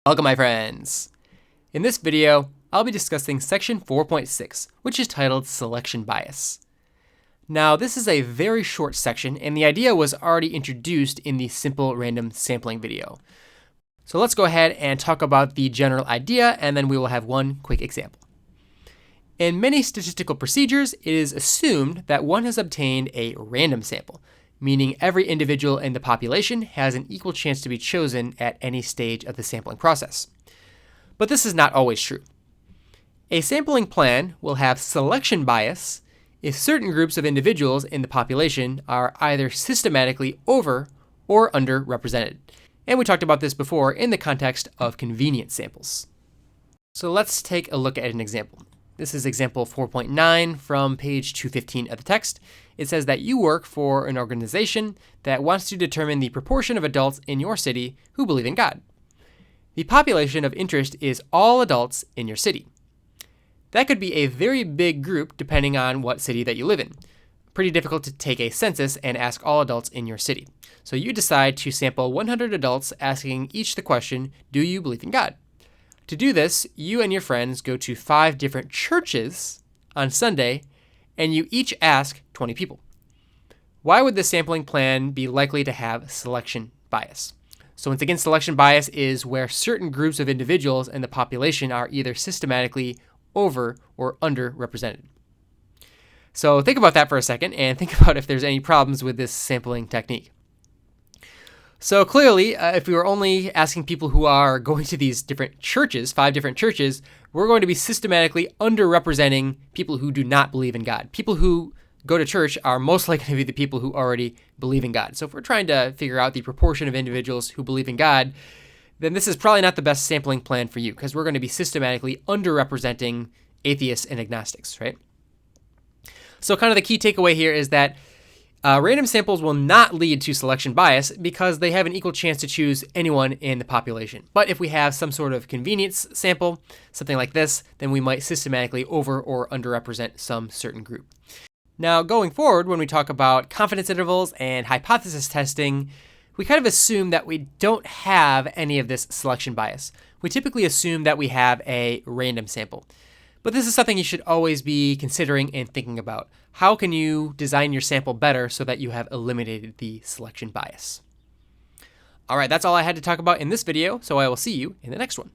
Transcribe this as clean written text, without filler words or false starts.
Welcome, my friends. In this video, I'll be discussing section 4.6, which is titled Selection Bias. Now, this is a very short section, and the idea was already introduced in the simple random sampling video. So let's go ahead and talk about the general idea, and then we will have one quick example. In many statistical procedures, it is assumed that one has obtained a random sample, meaning every individual in the population has an equal chance to be chosen at any stage of the sampling process. But this is not always true. A sampling plan will have selection bias if certain groups of individuals in the population are either systematically over or underrepresented. And we talked about this before in the context of convenience samples. So let's take a look at an example. This is example 4.9 from page 215 of the text. It says that you work for an organization that wants to determine the proportion of adults in your city who believe in God. The population of interest is all adults in your city. That could be a very big group depending on what city that you live in. Pretty difficult to take a census and ask all adults in your city. So you decide to sample 100 adults, asking each the question, do you believe in God? To do this, you and your friends go to 5 different churches on Sunday, and you each ask 20 people. Why would this sampling plan be likely to have selection bias? So once again, selection bias is where certain groups of individuals in the population are either systematically over or underrepresented. So think about that for a second, and think about if there's any problems with this sampling technique. So clearly, if we were only asking people who are going to these different churches, 5 different churches, we're going to be systematically underrepresenting people who do not believe in God. People who go to church are most likely to be the people who already believe in God. So if we're trying to figure out the proportion of individuals who believe in God, then this is probably not the best sampling plan for you, because we're going to be systematically underrepresenting atheists and agnostics, right? So kind of the key takeaway here is that random samples will not lead to selection bias because they have an equal chance to choose anyone in the population. But if we have some sort of convenience sample, something like this, then we might systematically over or underrepresent some certain group. Now, going forward, when we talk about confidence intervals and hypothesis testing, we kind of assume that we don't have any of this selection bias. We typically assume that we have a random sample. But this is something you should always be considering and thinking about. How can you design your sample better so that you have eliminated the selection bias? All right, that's all I had to talk about in this video, so I will see you in the next one.